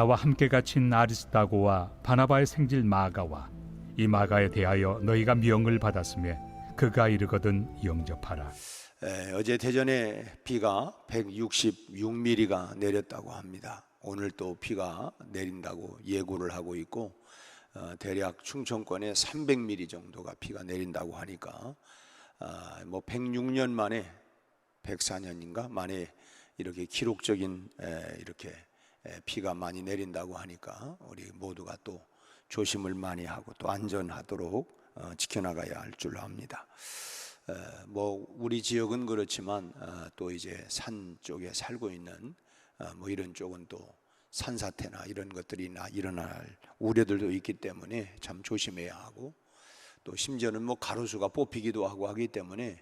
나와 함께 갇힌 아리스다고와 바나바의 생질 마가와 이 마가에 대하여 너희가 명을 받았으며 그가 이르거든 영접하라. 어제 대전에 비가 166mm가 내렸다고 합니다. 오늘 또 비가 내린다고 예고를 하고 있고 대략 충청권에 300mm 정도가 비가 내린다고 하니까 106년 만에 104년인가 만에 이렇게 기록적인 이렇게 비가 많이 내린다고 하니까 우리 모두가 또 조심을 많이 하고 또 안전하도록 지켜나가야 할 줄로 압니다. 우리 지역은 그렇지만 또 이제 산 쪽에 살고 있는 이런 쪽은 또 산사태나 이런 것들이 일어날 우려들도 있기 때문에 참 조심해야 하고 또 심지어는 가로수가 뽑히기도 하고 하기 때문에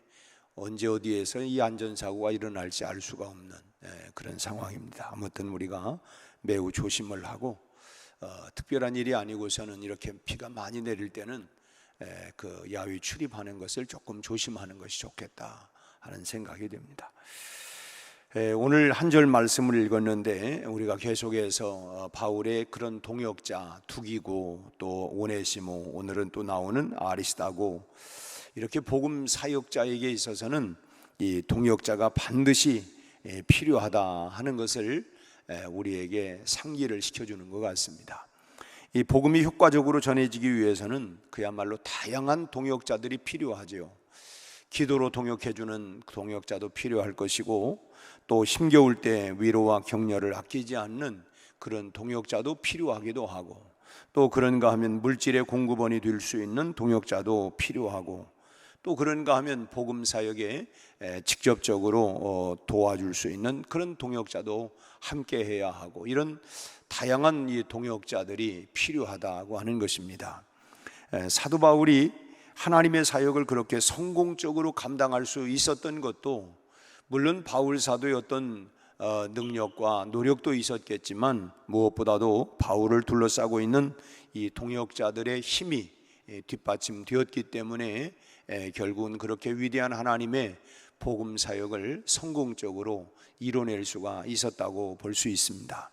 언제 어디에서 이 안전사고가 일어날지 알 수가 없는 그런 상황입니다. 아무튼 우리가 매우 조심을 하고 특별한 일이 아니고서는 이렇게 비가 많이 내릴 때는 그 야외 출입하는 것을 조금 조심하는 것이 좋겠다 하는 생각이 듭니다. 오늘 한 절 말씀을 읽었는데 우리가 계속해서 바울의 그런 동역자 두기고 또 오네시모, 오늘은 또 나오는 아리스다고, 이렇게 복음 사역자에게 있어서는 이 동역자가 반드시 필요하다 하는 것을 우리에게 상기를 시켜주는 것 같습니다. 이 복음이 효과적으로 전해지기 위해서는 그야말로 다양한 동역자들이 필요하죠. 기도로 동역해주는 동역자도 필요할 것이고 또 힘겨울 때 위로와 격려를 아끼지 않는 그런 동역자도 필요하기도 하고 또 그런가 하면 물질의 공급원이 될 수 있는 동역자도 필요하고 또 그런가 하면 복음 사역에 직접적으로 도와줄 수 있는 그런 동역자도 함께 해야 하고 이런 다양한 이 동역자들이 필요하다고 하는 것입니다. 사도 바울이 하나님의 사역을 그렇게 성공적으로 감당할 수 있었던 것도 물론 바울 사도의 어떤 능력과 노력도 있었겠지만 무엇보다도 바울을 둘러싸고 있는 이 동역자들의 힘이 뒷받침되었기 때문에 결국은 그렇게 위대한 하나님의 복음 사역을 성공적으로 이뤄낼 수가 있었다고 볼 수 있습니다.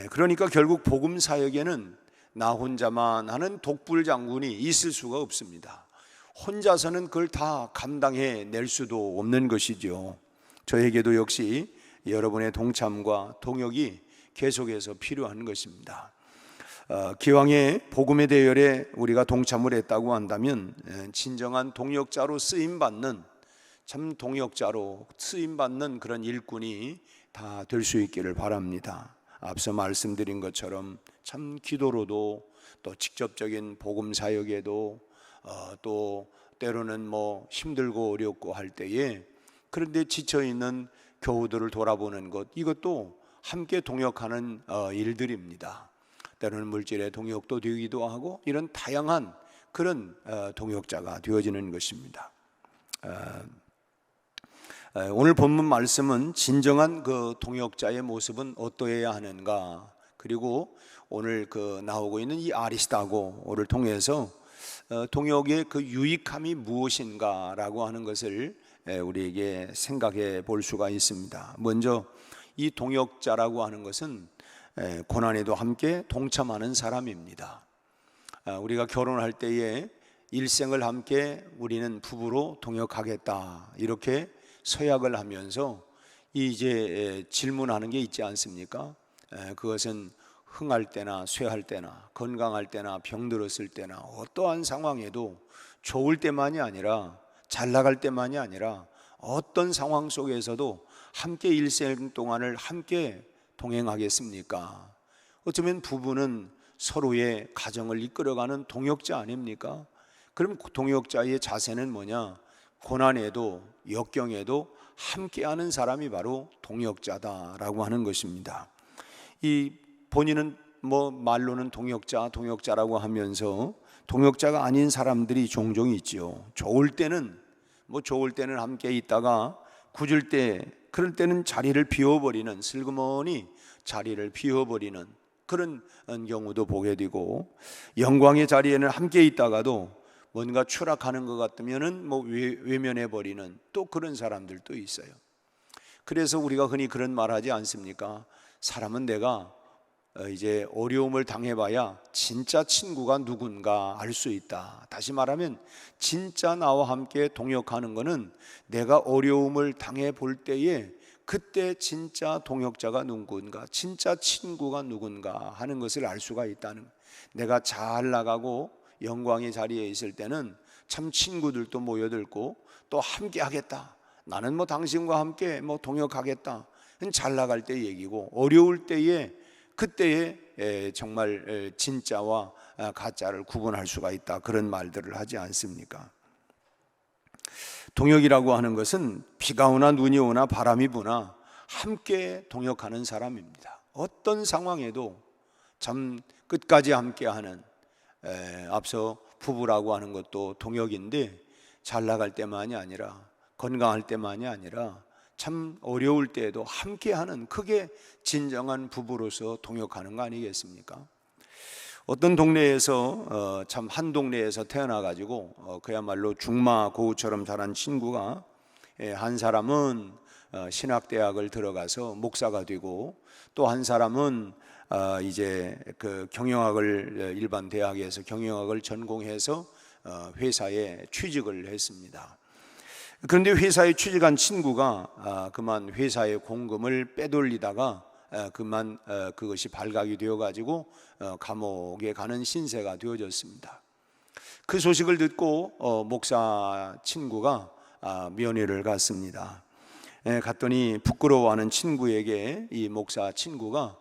그러니까 결국 복음 사역에는 나 혼자만 하는 독불 장군이 있을 수가 없습니다. 혼자서는 그걸 다 감당해 낼 수도 없는 것이죠. 저에게도 역시 여러분의 동참과 동역이 계속해서 필요한 것입니다. 기왕에 복음의 대열에 우리가 동참을 했다고 한다면 진정한 동역자로 쓰임받는, 참 동역자로 쓰임받는 그런 일꾼이 다 될 수 있기를 바랍니다. 앞서 말씀드린 것처럼 참 기도로도 또 직접적인 복음 사역에도 또 때로는 힘들고 어렵고 할 때에 그런데 지쳐있는 교우들을 돌아보는 것, 이것도 함께 동역하는 일들입니다. 때로는 물질의 동역도 되기도 하고 이런 다양한 그런 동역자가 되어지는 것입니다. 오늘 본문 말씀은 진정한 그 동역자의 모습은 어떠해야 하는가, 그리고 오늘 나오고 있는 이 아리스다고를 통해서 동역의 그 유익함이 무엇인가라고 하는 것을 우리에게 생각해 볼 수가 있습니다. 먼저 이 동역자라고 하는 것은 고난에도 함께 동참하는 사람입니다. 우리가 결혼할 때에 일생을 함께 우리는 부부로 동역하겠다 이렇게 서약을 하면서 이제 질문하는 게 있지 않습니까? 그것은 흥할 때나 쇠할 때나 건강할 때나 병들었을 때나 어떠한 상황에도 좋을 때만이 아니라 잘 나갈 때만이 아니라 어떤 상황 속에서도 함께 일생 동안을 함께 동행하겠습니까? 어쩌면 부부는 서로의 가정을 이끌어가는 동역자 아닙니까? 그럼 동역자의 자세는 뭐냐? 고난에도 역경에도 함께하는 사람이 바로 동역자다라고 하는 것입니다. 이 본인은 말로는 동역자라고 하면서 동역자가 아닌 사람들이 종종 있죠. 좋을 때는 함께 있다가 굳을 때, 그럴 때는 자리를 비워버리는, 슬그머니 자리를 비워버리는 그런 경우도 보게 되고, 영광의 자리에는 함께 있다가도 뭔가 추락하는 것 같으면은 외면해 버리는 또 그런 사람들도 있어요. 그래서 우리가 흔히 그런 말 하지 않습니까? 사람은 내가 이제 어려움을 당해봐야 진짜 친구가 누군가 알 수 있다. 다시 말하면 진짜 나와 함께 동역하는 것은 내가 어려움을 당해 볼 때에 그때 진짜 동역자가 누군가, 진짜 친구가 누군가 하는 것을 알 수가 있다는 거예요. 내가 잘 나가고 영광의 자리에 있을 때는 참 친구들도 모여들고 또 함께 하겠다. 나는 뭐 당신과 함께 뭐 동역하겠다. 잘 나갈 때 얘기고, 어려울 때에 그때에 정말 진짜와 가짜를 구분할 수가 있다. 그런 말들을 하지 않습니까? 동역이라고 하는 것은 비가 오나 눈이 오나 바람이 부나 함께 동역하는 사람입니다. 어떤 상황에도 참 끝까지 함께하는, 앞서 부부라고 하는 것도 동역인데 잘 나갈 때만이 아니라, 건강할 때만이 아니라 참 어려울 때에도 함께하는, 그게 진정한 부부로서 동역하는 거 아니겠습니까? 어떤 동네에서 참 한 동네에서 태어나가지고 그야말로 중마고우처럼 자란 친구가, 한 사람은 신학대학을 들어가서 목사가 되고, 또 한 사람은 이제 그 경영학을, 일반 대학에서 경영학을 전공해서 회사에 취직을 했습니다. 그런데 회사에 취직한 친구가 그만 회사의 공금을 빼돌리다가 그만 그것이 발각이 되어가지고 감옥에 가는 신세가 되어졌습니다. 그 소식을 듣고 목사 친구가 면회를 갔습니다. 갔더니 부끄러워하는 친구에게 이 목사 친구가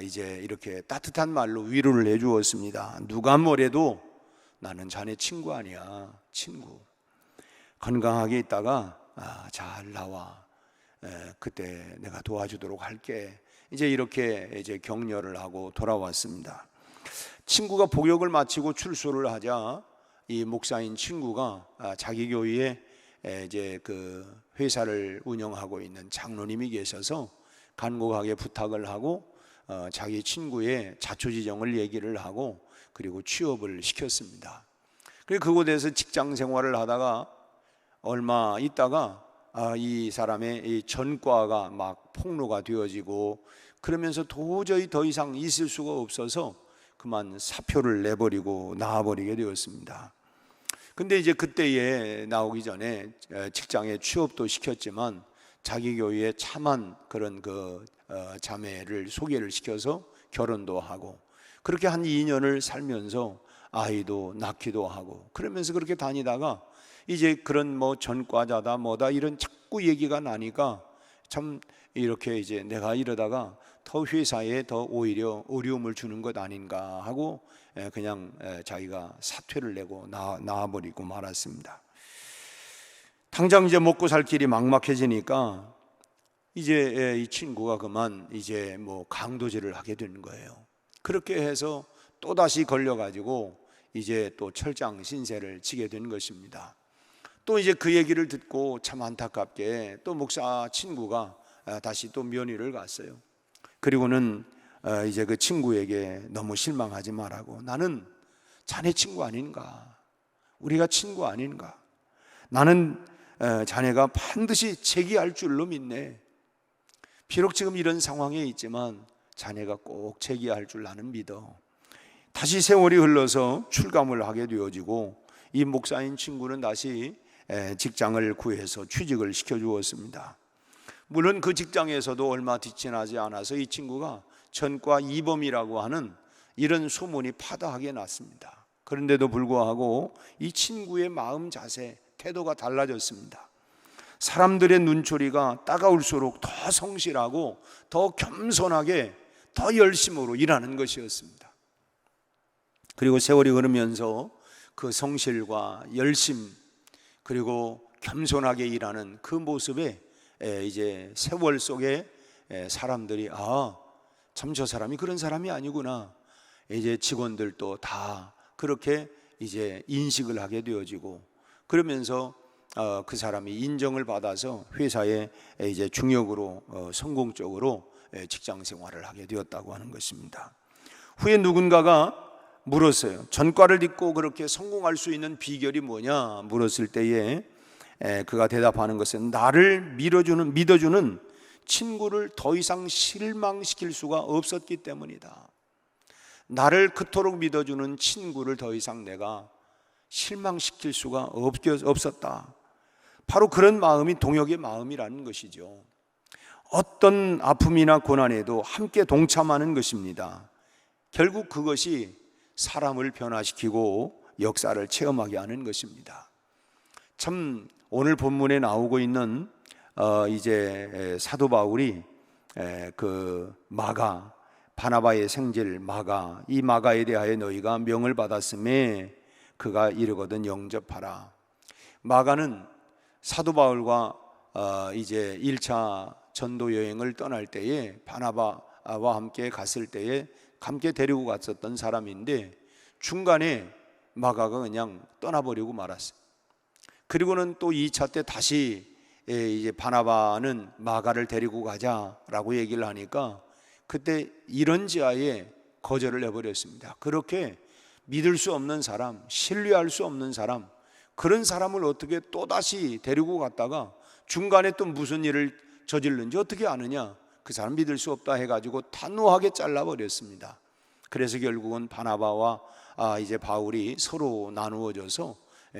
이제 이렇게 따뜻한 말로 위로를 해주었습니다. 누가 뭐래도 나는 자네 친구 아니야. 친구. 건강하게 있다가 잘 나와. 그때 내가 도와주도록 할게. 이제 이렇게 이제 격려를 하고 돌아왔습니다. 친구가 복역을 마치고 출소를 하자 이 목사인 친구가 자기 교회에 이제 그 회사를 운영하고 있는 장로님이 계셔서 간곡하게 부탁을 하고 자기 친구의 자초지정을 얘기를 하고 그리고 취업을 시켰습니다. 그리고 그곳에서 직장 생활을 하다가 얼마 있다가 이 사람의 이 전과가 막 폭로가 되어지고, 그러면서 도저히 더 이상 있을 수가 없어서 그만 사표를 내버리고 나와버리게 되었습니다. 근데 이제 그때에 나오기 전에 직장에 취업도 시켰지만 자기 교회에 참한 그런 그 자매를 소개를 시켜서 결혼도 하고, 그렇게 한 2년을 살면서 아이도 낳기도 하고, 그러면서 그렇게 다니다가 이제 그런 뭐 전과자다 뭐다 이런 자꾸 얘기가 나니까 참 이렇게 이제 내가 이러다가 더 회사에 더 오히려 어려움을 주는 것 아닌가 하고 그냥 자기가 사퇴를 내고 나와버리고 말았습니다. 당장 이제 먹고 살 길이 막막해지니까 이제 이 친구가 그만 이제 뭐 강도질을 하게 되는 거예요. 그렇게 해서 또다시 걸려가지고 이제 또 철장 신세를 지게 된 것입니다. 또 이제 그 얘기를 듣고 참 안타깝게 또 목사 친구가 다시 또 면회를 갔어요. 그리고는 이제 그 친구에게 너무 실망하지 말라고, 나는 자네 친구 아닌가, 우리가 친구 아닌가, 나는 자네가 반드시 재기할 줄로 믿네. 비록 지금 이런 상황에 있지만 자네가 꼭 재기할 줄 나는 믿어. 다시 세월이 흘러서 출감을 하게 되어지고 이 목사인 친구는 다시 직장을 구해서 취직을 시켜주었습니다. 물론 그 직장에서도 얼마 지나지 않아서 이 친구가 전과 이범이라고 하는 이런 소문이 파다하게 났습니다. 그런데도 불구하고 이 친구의 마음 자세, 태도가 달라졌습니다. 사람들의 눈초리가 따가울수록 더 성실하고 더 겸손하게 더 열심으로 일하는 것이었습니다. 그리고 세월이 흐르면서 그 성실과 열심 그리고 겸손하게 일하는 그 모습에 이제 세월 속에 사람들이 참 저 사람이 그런 사람이 아니구나, 이제 직원들도 다 그렇게 이제 인식을 하게 되어지고, 그러면서 그 사람이 인정을 받아서 회사에 이제 중역으로 성공적으로 직장 생활을 하게 되었다고 하는 것입니다. 후에 누군가가 물었어요. 전과를 딛고 그렇게 성공할 수 있는 비결이 뭐냐 물었을 때에 그가 대답하는 것은 나를 믿어주는 친구를 더 이상 실망시킬 수가 없었기 때문이다. 나를 그토록 믿어주는 친구를 더 이상 내가 실망시킬 수가 없었다. 바로 그런 마음이 동역의 마음이라는 것이죠. 어떤 아픔이나 고난에도 함께 동참하는 것입니다. 결국 그것이 사람을 변화시키고 역사를 체험하게 하는 것입니다. 참 오늘 본문에 나오고 있는 이제 사도 바울이 그 마가, 바나바의 생질 마가, 이 마가에 대하여 너희가 명을 받았음에 그가 이르거든 영접하라. 마가는 사도 바울과 이제 1차 전도 여행을 떠날 때에 바나바와 함께 갔을 때에 함께 데리고 갔었던 사람인데 중간에 마가가 그냥 떠나버리고 말았어요. 그리고는 또 2차 때 다시 이제 바나바는 마가를 데리고 가자라고 얘기를 하니까 그때 이런지하에 거절을 해버렸습니다. 그렇게 믿을 수 없는 사람, 신뢰할 수 없는 사람, 그런 사람을 어떻게 또다시 데리고 갔다가 중간에 또 무슨 일을 저질른지 어떻게 아느냐, 그 사람 믿을 수 없다 해가지고 단호하게 잘라버렸습니다. 그래서 결국은 바나바와 이제 바울이 서로 나누어져서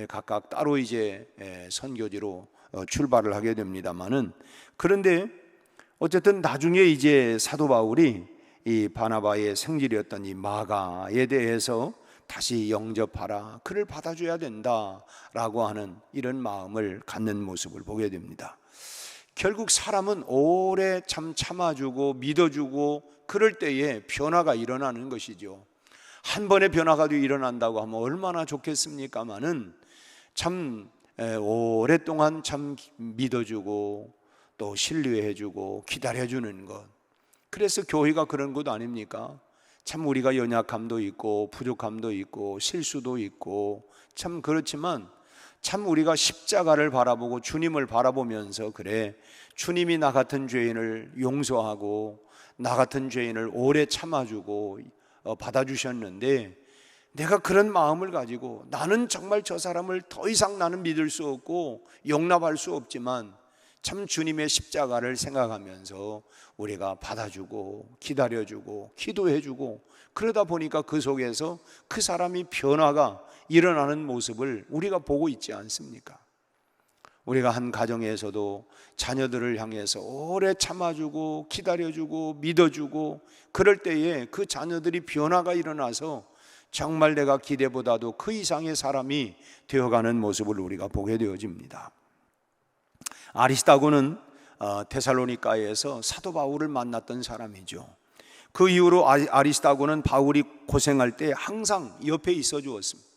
각각 따로 이제 선교지로 출발을 하게 됩니다만은, 그런데 어쨌든 나중에 이제 사도 바울이 이 바나바의 생질이었던 이 마가에 대해서 다시 영접하라, 그를 받아줘야 된다라고 하는 이런 마음을 갖는 모습을 보게 됩니다. 결국 사람은 오래 참아주고 믿어주고 그럴 때에 변화가 일어나는 것이죠. 한 번의 변화가 일어난다고 하면 얼마나 좋겠습니까마는 참 오랫동안 참 믿어주고 또 신뢰해주고 기다려주는 것, 그래서 교회가 그런 것 아닙니까? 참 우리가 연약함도 있고 부족함도 있고 실수도 있고 참 그렇지만 참 우리가 십자가를 바라보고 주님을 바라보면서, 그래 주님이 나 같은 죄인을 용서하고 나 같은 죄인을 오래 참아주고 받아주셨는데, 내가 그런 마음을 가지고 나는 정말 저 사람을 더 이상 나는 믿을 수 없고 용납할 수 없지만 참 주님의 십자가를 생각하면서 우리가 받아주고 기다려주고 기도해주고, 그러다 보니까 그 속에서 그 사람이 변화가 일어나는 모습을 우리가 보고 있지 않습니까? 우리가 한 가정에서도 자녀들을 향해서 오래 참아주고 기다려주고 믿어주고 그럴 때에 그 자녀들이 변화가 일어나서 정말 내가 기대보다도 그 이상의 사람이 되어가는 모습을 우리가 보게 되어집니다. 아리스다고는 데살로니가에서 사도 바울을 만났던 사람이죠. 그 이후로 아리스다고는 바울이 고생할 때 항상 옆에 있어 주었습니다.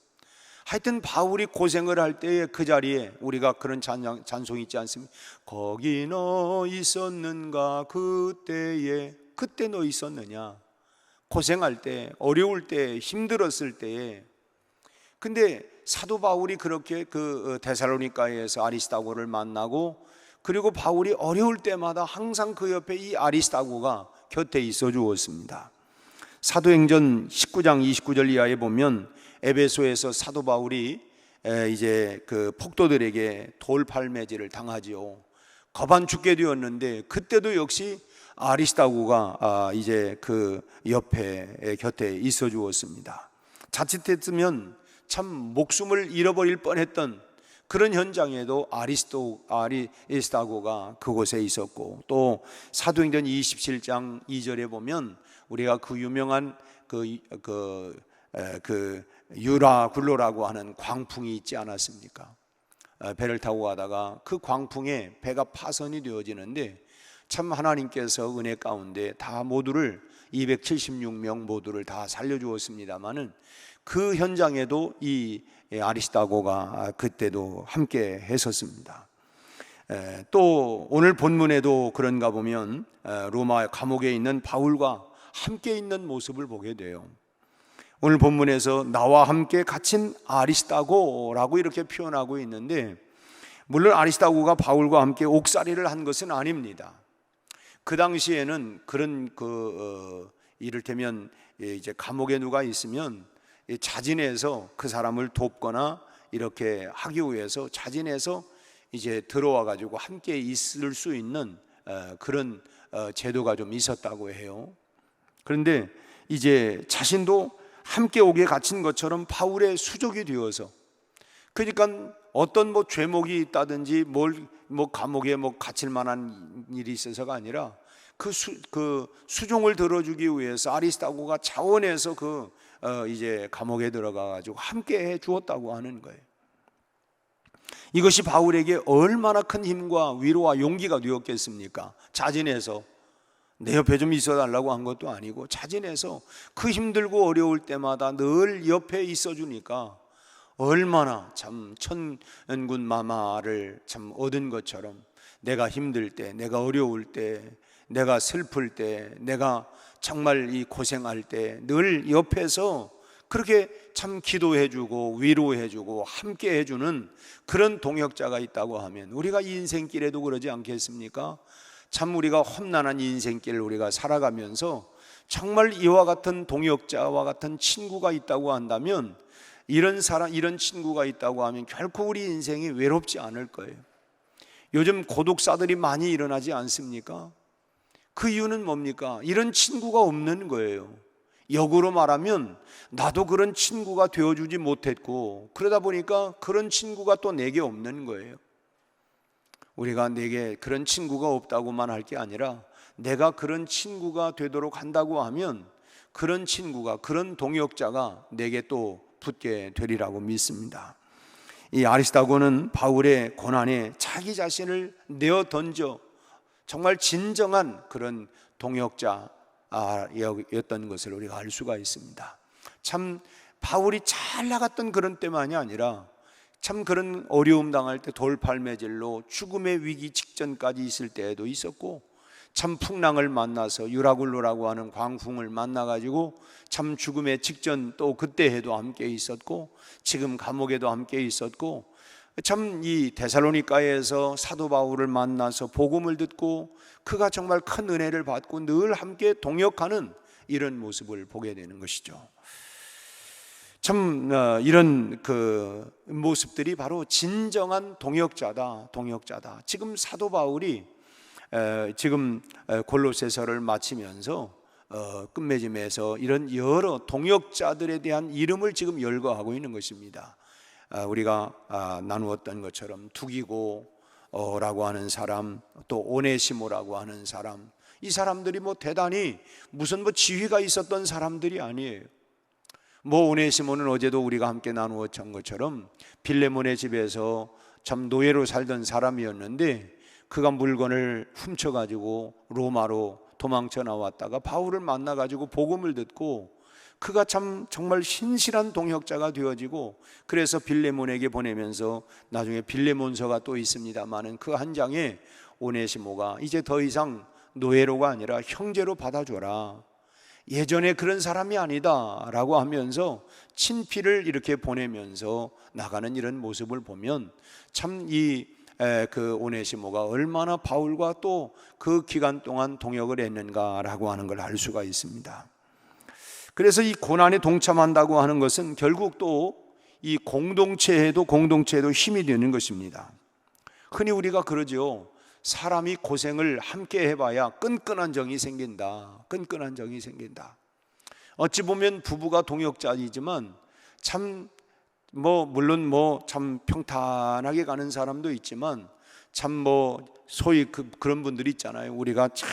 하여튼 바울이 고생을 할 때에 그 자리에 우리가 그런 찬송이 있지 않습니까? 거기 너 있었는가 그때에, 그때 너 있었느냐, 고생할 때 어려울 때 힘들었을 때에. 근데 사도 바울이 그렇게 그 데살로니가에서 아리스다고를 만나고, 그리고 바울이 어려울 때마다 항상 그 옆에 이 아리스다고가 곁에 있어 주었습니다. 사도행전 19장 29절 이하에 보면 에베소에서 사도 바울이 이제 그 폭도들에게 돌팔매질을 당하지요. 거반 죽게 되었는데 그때도 역시 아리스다고가 이제 그 옆에 곁에 있어 주었습니다. 자칫했으면 참 목숨을 잃어버릴 뻔했던 그런 현장에도 아리스다고가 그곳에 있었고, 또 사도행전 27장 2절에 보면 우리가 그 유명한 그 유라굴로라고 하는 광풍이 있지 않았습니까? 배를 타고 가다가 그 광풍에 배가 파손이 되어지는데 참 하나님께서 은혜 가운데 다 모두를 276명 모두를 다 살려주었습니다마는 그 현장에도 이 아리스다고가 그때도 함께 했었습니다. 또 오늘 본문에도 그런가 보면 로마 감옥에 있는 바울과 함께 있는 모습을 보게 돼요. 오늘 본문에서 나와 함께 갇힌 아리스다고라고 이렇게 표현하고 있는데, 물론 아리스다고가 바울과 함께 옥살이를 한 것은 아닙니다. 그 당시에는 그런 이를테면 이제 감옥에 누가 있으면 자진해서 그 사람을 돕거나 이렇게 하기 위해서 자진해서 이제 들어와 가지고 함께 있을 수 있는 그런 제도가 좀 있었다고 해요. 그런데 이제 자신도 함께 옥에 갇힌 것처럼 바울의 수족이 되어서, 그러니까 어떤 뭐 죄목이 있다든지 뭐 감옥에 뭐 갇힐 만한 일이 있어서가 아니라 그 수종을 들어주기 위해서 아리스다고가 자원해서 이제 감옥에 들어가 가지고 함께 해 주었다고 하는 거예요. 이것이 바울에게 얼마나 큰 힘과 위로와 용기가 되었겠습니까? 자진해서 내 옆에 좀 있어 달라고 한 것도 아니고 자진해서 그 힘들고 어려울 때마다 늘 옆에 있어 주니까 얼마나 참 천군 마마를 참 얻은 것처럼 내가 힘들 때, 내가 어려울 때, 내가 슬플 때, 내가 정말 이 고생할 때 늘 옆에서 그렇게 참 기도해 주고 위로해 주고 함께 해 주는 그런 동역자가 있다고 하면 우리가 이 인생길에도 그러지 않겠습니까? 참 우리가 험난한 인생길을 우리가 살아가면서 정말 이와 같은 동역자와 같은 친구가 있다고 한다면, 이런 친구가 있다고 하면 결코 우리 인생이 외롭지 않을 거예요. 요즘 고독사들이 많이 일어나지 않습니까? 그 이유는 뭡니까? 이런 친구가 없는 거예요. 역으로 말하면 나도 그런 친구가 되어주지 못했고, 그러다 보니까 그런 친구가 또 내게 없는 거예요. 우리가 내게 그런 친구가 없다고만 할 게 아니라 내가 그런 친구가 되도록 한다고 하면 그런 친구가, 그런 동역자가 내게 또 붙게 되리라고 믿습니다. 이 아리스다고는 바울의 고난에 자기 자신을 내어 던져 정말 진정한 그런 동역자였던 것을 우리가 알 수가 있습니다. 참 바울이 잘 나갔던 그런 때만이 아니라 참 그런 어려움 당할 때 돌팔매질로 죽음의 위기 직전까지 있을 때에도 있었고, 참 풍랑을 만나서 유라굴로라고 하는 광풍을 만나가지고 참 죽음의 직전 또 그때에도 함께 있었고, 지금 감옥에도 함께 있었고, 참 이 데살로니가에서 사도 바울을 만나서 복음을 듣고 그가 정말 큰 은혜를 받고 늘 함께 동역하는 이런 모습을 보게 되는 것이죠. 참 이런 그 모습들이 바로 진정한 동역자다. 지금 사도 바울이 지금 골로새서를 마치면서 끝맺음에서 이런 여러 동역자들에 대한 이름을 지금 열거하고 있는 것입니다. 우리가 나누었던 것처럼 두기고라고 하는 사람, 또 오네시모라고 하는 사람, 이 사람들이 뭐 대단히 무슨 지위가 있었던 사람들이 아니에요. 오네시모는 어제도 우리가 함께 나누었던 것처럼 빌레몬의 집에서 참 노예로 살던 사람이었는데, 그가 물건을 훔쳐가지고 로마로 도망쳐 나왔다가 바울을 만나가지고 복음을 듣고 그가 참 정말 신실한 동역자가 되어지고, 그래서 빌레몬에게 보내면서 나중에 빌레몬서가 또 있습니다마는 그 한 장에 오네시모가 이제 더 이상 노예로가 아니라 형제로 받아줘라, 예전에 그런 사람이 아니다 라고 하면서 친필을 이렇게 보내면서 나가는 이런 모습을 보면 참 그 오네시모가 얼마나 바울과 또 그 기간 동안 동역을 했는가라고 하는 걸 알 수가 있습니다. 그래서 이 고난에 동참한다고 하는 것은 결국 또 이 공동체에도 힘이 되는 것입니다. 흔히 우리가 그러죠. 사람이 고생을 함께 해봐야 끈끈한 정이 생긴다. 어찌 보면 부부가 동역자이지만 참 물론 참 평탄하게 가는 사람도 있지만 참 소위 그런 분들이 있잖아요. 우리가 참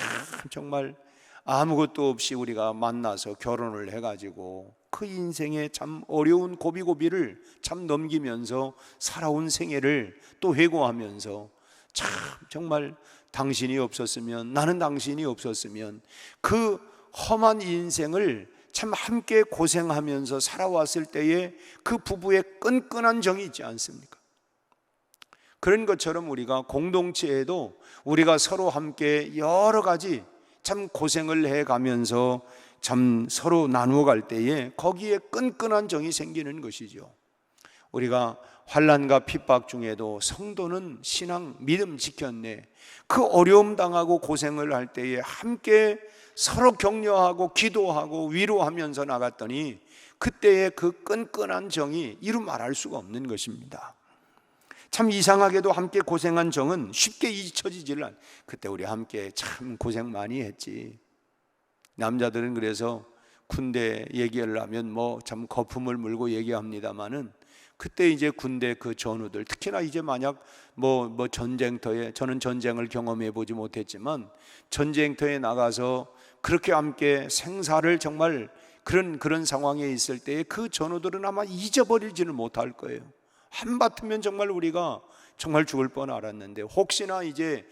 정말 아무것도 없이 우리가 만나서 결혼을 해가지고 그 인생의 참 어려운 고비고비를 참 넘기면서 살아온 생애를 또 회고하면서 참 정말 당신이 없었으면, 나는 당신이 없었으면, 그 험한 인생을 참 함께 고생하면서 살아왔을 때에 그 부부의 끈끈한 정이 있지 않습니까? 그런 것처럼 우리가 공동체에도 우리가 서로 함께 여러 가지 참 고생을 해가면서 참 서로 나누어 갈 때에 거기에 끈끈한 정이 생기는 것이죠. 우리가 환난과 핍박 중에도 성도는 신앙, 믿음 지켰네, 그 어려움 당하고 고생을 할 때에 함께 서로 격려하고 기도하고 위로하면서 나갔더니 그때의 그 끈끈한 정이 이루 말할 수가 없는 것입니다. 참 이상하게도 함께 고생한 정은 쉽게 잊혀지질 않아요. 그때 우리 함께 참 고생 많이 했지. 남자들은 그래서 군대 얘기를 하면 뭐 참 거품을 물고 얘기합니다마는 그때 이제 군대 그 전우들, 특히나 이제 만약 뭐 전쟁터에, 저는 전쟁을 경험해 보지 못했지만 전쟁터에 나가서 그렇게 함께 생사를 정말 그런 상황에 있을 때에 그 전우들은 아마 잊어버리지는 못할 거예요. 한바탕면 정말 우리가 정말 죽을 뻔 알았는데, 혹시나 이제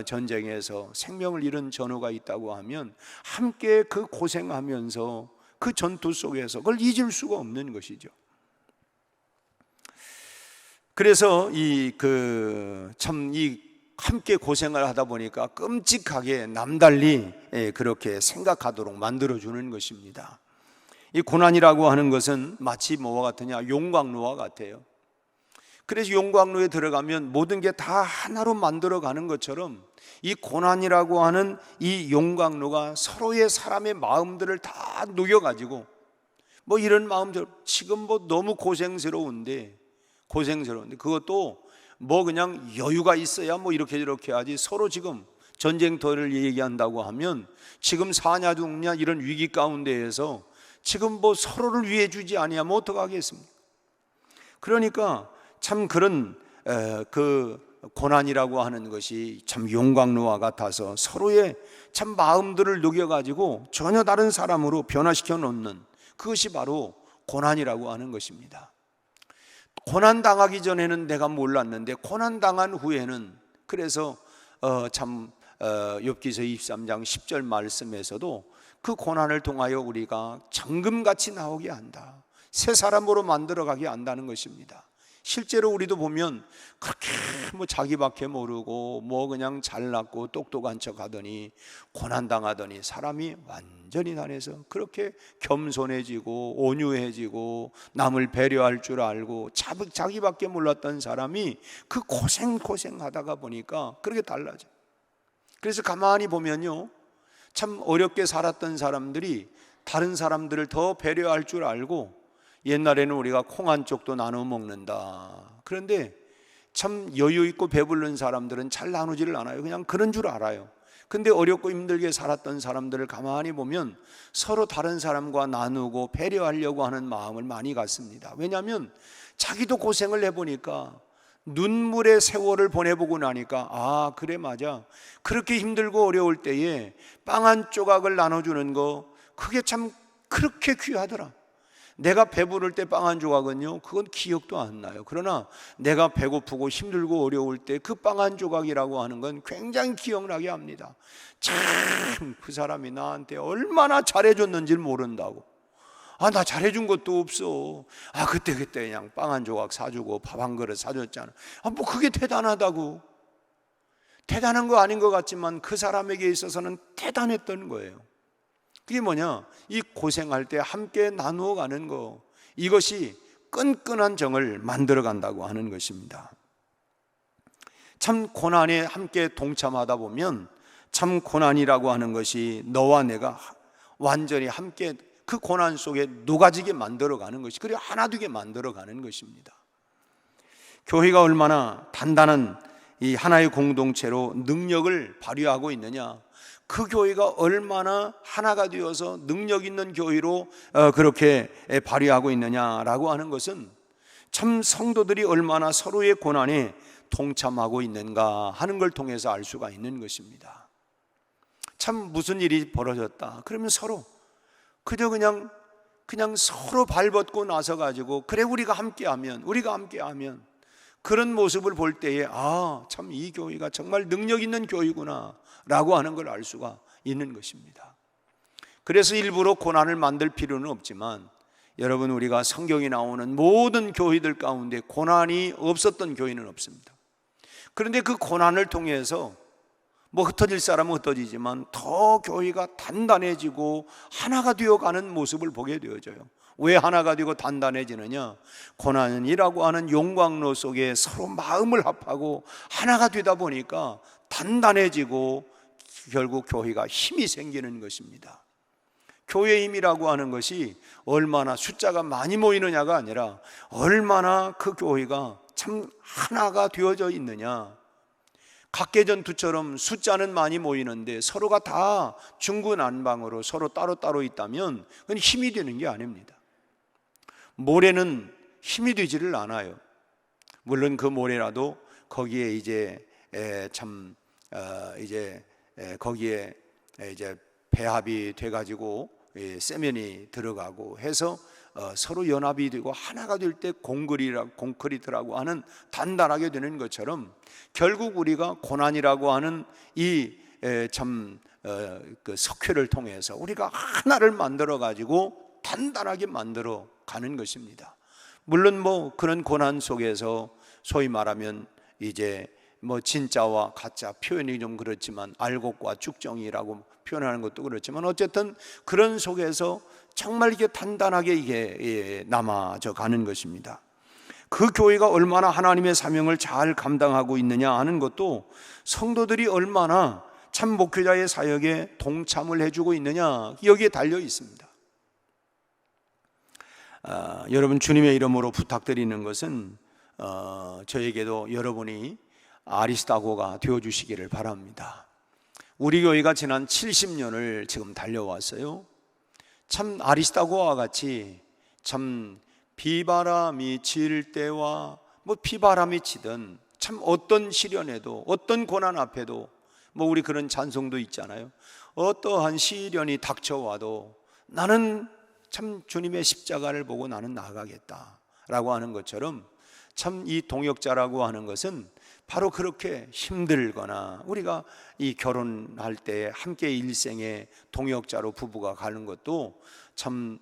전쟁에서 생명을 잃은 전우가 있다고 하면 함께 그 고생하면서 그 전투 속에서 그걸 잊을 수가 없는 것이죠. 그래서 이 함께 고생을 하다 보니까 끔찍하게 남달리 그렇게 생각하도록 만들어주는 것입니다. 이 고난이라고 하는 것은 마치 뭐와 같으냐, 용광로와 같아요. 그래서 용광로에 들어가면 모든 게 다 하나로 만들어가는 것처럼 이 고난이라고 하는 이 용광로가 서로의 사람의 마음들을 다 녹여가지고, 뭐 이런 마음들, 지금 뭐 너무 고생스러운데 그것도 뭐 그냥 여유가 있어야 뭐 이렇게 하지, 서로 지금 전쟁터를 얘기한다고 하면 지금 사냐 죽냐 이런 위기 가운데에서 지금 뭐 서로를 위해 주지 아니하면 어떡하겠습니까? 그러니까 참 그런 그 고난이라고 하는 것이 참 용광로와 같아서 서로의 참 마음들을 녹여가지고 전혀 다른 사람으로 변화시켜 놓는, 그것이 바로 고난이라고 하는 것입니다. 고난 당하기 전에는 내가 몰랐는데 고난 당한 후에는, 그래서 욥기서 23장 10절 말씀에서도 그 고난을 통하여 우리가 정금같이 나오게 한다, 새 사람으로 만들어가게 한다는 것입니다. 실제로 우리도 보면 그렇게 뭐 자기밖에 모르고 뭐 그냥 잘났고 똑똑한 척 하더니 고난당하더니 사람이 완전히 변해서 그렇게 겸손해지고 온유해지고 남을 배려할 줄 알고 자기밖에 몰랐던 사람이 그 고생하다가 보니까 그렇게 달라져요. 그래서 가만히 보면요, 참 어렵게 살았던 사람들이 다른 사람들을 더 배려할 줄 알고, 옛날에는 우리가 콩 한 쪽도 나눠 먹는다, 그런데 참 여유 있고 배부른 사람들은 잘 나누지를 않아요. 그냥 그런 줄 알아요. 근데 어렵고 힘들게 살았던 사람들을 가만히 보면 서로 다른 사람과 나누고 배려하려고 하는 마음을 많이 갖습니다. 왜냐하면 자기도 고생을 해보니까, 눈물의 세월을 보내보고 나니까, 아 그래 맞아, 그렇게 힘들고 어려울 때에 빵 한 조각을 나눠주는 거, 그게 참 그렇게 귀하더라. 내가 배부를 때 빵 한 조각은요, 그건 기억도 안 나요. 그러나 내가 배고프고 힘들고 어려울 때 그 빵 한 조각이라고 하는 건 굉장히 기억나게 합니다. 참 그 사람이 나한테 얼마나 잘해줬는지를 모른다고. 아, 나 잘해준 것도 없어. 아, 그때 그냥 빵 한 조각 사주고 밥 한 그릇 사줬잖아. 아, 뭐 그게 대단하다고. 대단한 거 아닌 것 같지만 그 사람에게 있어서는 대단했던 거예요. 그게 뭐냐, 이 고생할 때 함께 나누어 가는 거, 이것이 끈끈한 정을 만들어 간다고 하는 것입니다. 참 고난에 함께 동참하다 보면 참 고난이라고 하는 것이 너와 내가 완전히 함께 그 고난 속에 녹아지게 만들어 가는 것이, 그리고 하나 되게 만들어 가는 것입니다. 교회가 얼마나 단단한 이 하나의 공동체로 능력을 발휘하고 있느냐, 그 교회가 얼마나 하나가 되어서 능력 있는 교회로 그렇게 발휘하고 있느냐라고 하는 것은 참 성도들이 얼마나 서로의 고난에 동참하고 있는가 하는 걸 통해서 알 수가 있는 것입니다. 참 무슨 일이 벌어졌다 그러면 서로 그저 그냥 서로 발벗고 나서 가지고, 그래 우리가 함께하면 그런 모습을 볼 때에, 아, 참 이 교회가 정말 능력 있는 교회구나 라고 하는 걸 알 수가 있는 것입니다. 그래서 일부러 고난을 만들 필요는 없지만, 여러분, 우리가 성경에 나오는 모든 교회들 가운데 고난이 없었던 교회는 없습니다. 그런데 그 고난을 통해서 뭐 흩어질 사람은 흩어지지만 더 교회가 단단해지고 하나가 되어가는 모습을 보게 되어져요. 왜 하나가 되고 단단해지느냐, 고난이라고 하는 용광로 속에 서로 마음을 합하고 하나가 되다 보니까 단단해지고 결국 교회가 힘이 생기는 것입니다. 교회 힘이라고 하는 것이 얼마나 숫자가 많이 모이느냐가 아니라 얼마나 그 교회가 참 하나가 되어져 있느냐? 각계전투처럼 숫자는 많이 모이는데 서로가 다 중구난방으로 서로 따로따로 있다면 그건 힘이 되는 게 아닙니다. 모래는 힘이 되지를 않아요. 물론 그 모래라도 거기에 이제 거기에 이제 배합이 돼가지고 세면이 들어가고 해서 서로 연합이 되고 하나가 될 때 콘크리트라고 하는 단단하게 되는 것처럼 결국 우리가 고난이라고 하는 그 석회를 통해서 우리가 하나를 만들어 가지고 단단하게 만들어 가는 것입니다. 물론 뭐 그런 고난 속에서 소위 말하면 이제 뭐 진짜와 가짜 표현이 좀 그렇지만 알곡과 쭉정이라고 표현하는 것도 그렇지만 어쨌든 그런 속에서 정말 이게 단단하게 이게 남아져 가는 것입니다. 그 교회가 얼마나 하나님의 사명을 잘 감당하고 있느냐 하는 것도 성도들이 얼마나 참 목회자의 사역에 동참을 해주고 있느냐 여기에 달려 있습니다. 여러분 주님의 이름으로 부탁드리는 것은 저에게도 여러분이 아리스다고가 되어주시기를 바랍니다. 우리 교회가 지난 70년을 지금 달려왔어요. 참 아리스다고와 같이 참 비바람이 칠 때와 뭐 비바람이 치든 참 어떤 시련에도 어떤 고난 앞에도 뭐 우리 그런 찬송도 있잖아요. 어떠한 시련이 닥쳐와도 나는 참 주님의 십자가를 보고 나는 나아가겠다라고 하는 것처럼 참 이 동역자라고 하는 것은 바로 그렇게 힘들거나 우리가 이 결혼할 때 함께 일생에 동역자로 부부가 가는 것도 참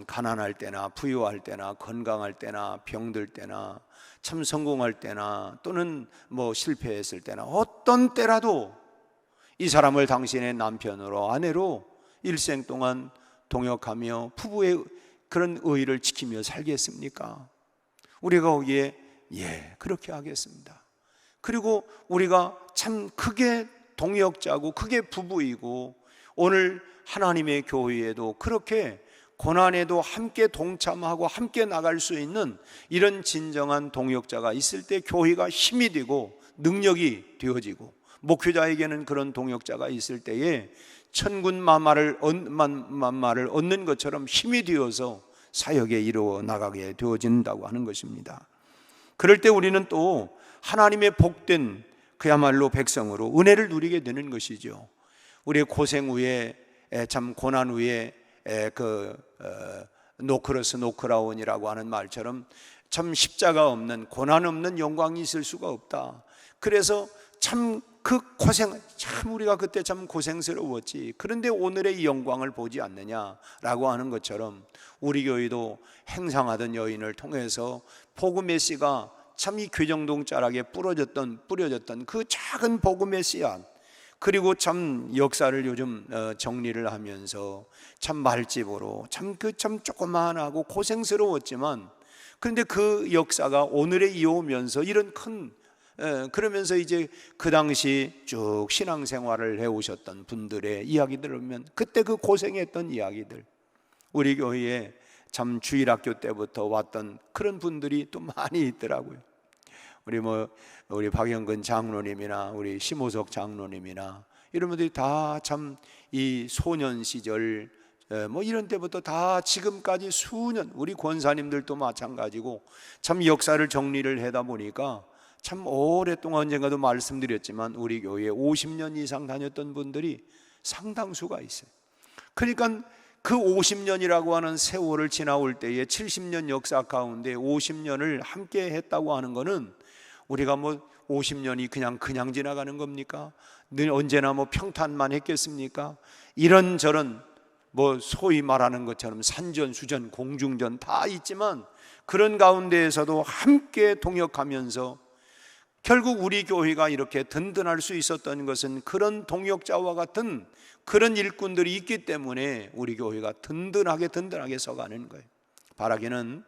가난할 때나 부유할 때나 건강할 때나 병들 때나 참 성공할 때나 또는 뭐 실패했을 때나 어떤 때라도 이 사람을 당신의 남편으로 아내로 일생 동안 동역하며 부부의 그런 의의를 지키며 살겠습니까? 우리가 거기에 그렇게 하겠습니다. 그리고 우리가 참 크게 동역자고 크게 부부이고 오늘 하나님의 교회에도 그렇게 고난에도 함께 동참하고 함께 나갈 수 있는 이런 진정한 동역자가 있을 때 교회가 힘이 되고 능력이 되어지고 목회자에게는 그런 동역자가 있을 때에 천군 만마를 얻는 것처럼 힘이 되어서 사역에 이루어 나가게 되어진다고 하는 것입니다. 그럴 때 우리는 또 하나님의 복된 그야말로 백성으로 은혜를 누리게 되는 것이죠. 우리의 고생 후에 참 고난 후에 노크로스 노크라운이라고 하는 말처럼 참 십자가 없는 고난 없는 영광이 있을 수가 없다. 그래서 참 그 고생 참 우리가 그때 참 고생스러웠지. 그런데 오늘의 이 영광을 보지 않느냐라고 하는 것처럼 우리 교회도 행상하던 여인을 통해서 복음의 씨가 참 이 교정동 자락에 뿌려졌던 그 작은 복음의 씨앗 그리고 참 역사를 요즘 정리를 하면서 참 말집으로 참 조그만하고 고생스러웠지만 그런데 그 역사가 오늘에 이어오면서 이런 큰 그러면서 이제 그 당시 쭉 신앙생활을 해오셨던 분들의 이야기들을 보면 그때 그 고생했던 이야기들 우리 교회에 참 주일학교 때부터 왔던 그런 분들이 또 많이 있더라고요. 우리 박영근 장로님이나 우리 심호석 장로님이나 이런 분들이 다 참 이 소년 시절 뭐 이런 때부터 다 지금까지 수년 우리 권사님들도 마찬가지고 참 역사를 정리를 하다 보니까 참 오랫동안 언젠가도 말씀드렸지만 우리 교회에 50년 이상 다녔던 분들이 상당수가 있어요. 그러니까 그 50년이라고 하는 세월을 지나올 때에 70년 역사 가운데 50년을 함께 했다고 하는 것은 우리가 뭐 50년이 그냥 지나가는 겁니까? 늘 언제나 뭐 평탄만 했겠습니까? 이런저런 뭐 소위 말하는 것처럼 산전, 수전, 공중전 다 있지만 그런 가운데에서도 함께 동역하면서 결국 우리 교회가 이렇게 든든할 수 있었던 것은 그런 동역자와 같은 그런 일꾼들이 있기 때문에 우리 교회가 든든하게 서가는 거예요. 바라기는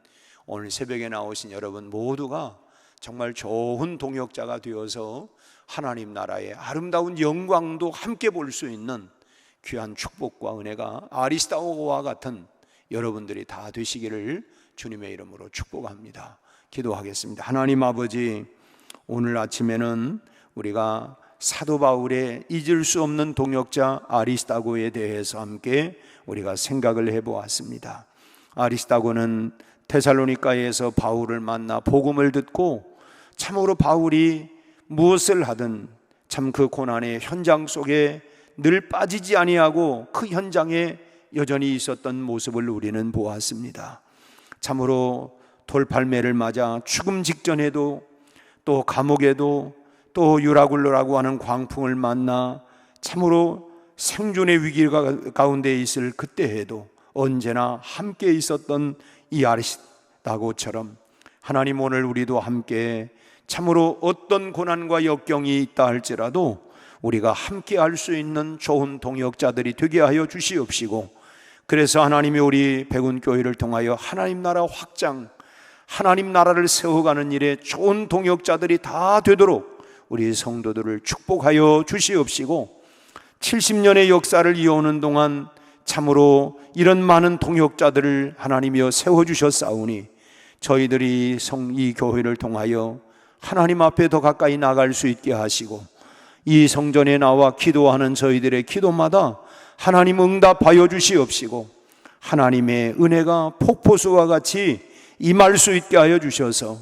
오늘 새벽에 나오신 여러분 모두가 정말 좋은 동역자가 되어서 하나님 나라의 아름다운 영광도 함께 볼 수 있는 귀한 축복과 은혜가 아리스다고와 같은 여러분들이 다 되시기를 주님의 이름으로 축복합니다. 기도하겠습니다. 하나님 아버지, 오늘 아침에는 우리가 사도 바울의 잊을 수 없는 동역자 아리스다고에 대해서 함께 우리가 생각을 해보았습니다. 아리스다고는 데살로니가에서 바울을 만나 복음을 듣고 참으로 바울이 무엇을 하든 참 그 고난의 현장 속에 늘 빠지지 아니하고 그 현장에 여전히 있었던 모습을 우리는 보았습니다. 참으로 돌팔매를 맞아 죽음 직전에도 또 감옥에도 또 유라굴로라고 하는 광풍을 만나 참으로 생존의 위기 가운데 있을 그때에도 언제나 함께 있었던 이 아리스다고처럼 하나님, 오늘 우리도 함께 참으로 어떤 고난과 역경이 있다 할지라도 우리가 함께 할 수 있는 좋은 동역자들이 되게 하여 주시옵시고, 그래서 하나님이 우리 백운교회를 통하여 하나님 나라 확장, 하나님 나라를 세워가는 일에 좋은 동역자들이 다 되도록 우리 성도들을 축복하여 주시옵시고, 70년의 역사를 이어오는 동안 참으로 이런 많은 동역자들을 하나님이여 세워주셨사오니 저희들이 이 교회를 통하여 하나님 앞에 더 가까이 나갈 수 있게 하시고, 이 성전에 나와 기도하는 저희들의 기도마다 하나님 응답하여 주시옵시고, 하나님의 은혜가 폭포수와 같이 임할 수 있게 하여 주셔서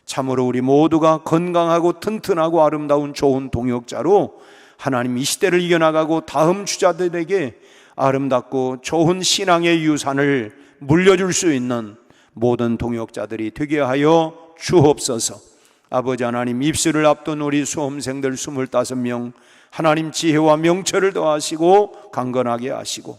참으로 우리 모두가 건강하고 튼튼하고 아름다운 좋은 동역자로 하나님 이 시대를 이겨나가고 다음 주자들에게 아름답고 좋은 신앙의 유산을 물려줄 수 있는 모든 동역자들이 되게 하여 주옵소서. 아버지 하나님, 입술을 앞둔 우리 수험생들 25명 하나님 지혜와 명철을 더하시고 강건하게 하시고,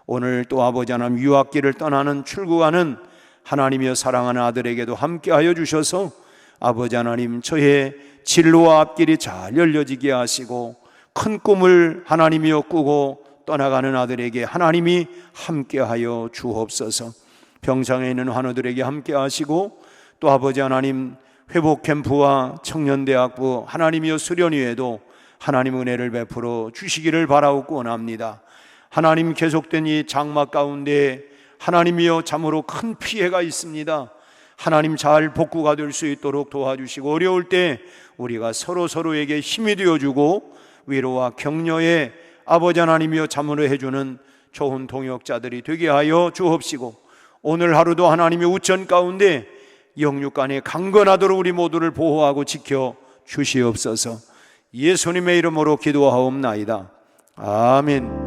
오늘 또 아버지 하나님 유학길을 떠나는 출국하는 하나님이여 사랑하는 아들에게도 함께하여 주셔서 아버지 하나님 저의 진로와 앞길이 잘 열려지게 하시고, 큰 꿈을 하나님이여 꾸고 떠나가는 아들에게 하나님이 함께하여 주옵소서. 병상에 있는 환우들에게 함께하시고, 또 아버지 하나님 회복 캠프와 청년대학부 하나님이여 수련회에도 하나님 은혜를 베풀어 주시기를 바라옵고 원합니다. 하나님, 계속된 이 장막 가운데 하나님이여 참으로 큰 피해가 있습니다. 하나님 잘 복구가 될 수 있도록 도와주시고, 어려울 때 우리가 서로에게 힘이 되어주고 위로와 격려의 아버지 하나님이여 참으로 해주는 좋은 동역자들이 되게 하여 주옵시고, 오늘 하루도 하나님의 우천 가운데 영육간에 강건하도록 우리 모두를 보호하고 지켜 주시옵소서. 예수님의 이름으로 기도하옵나이다. 아멘.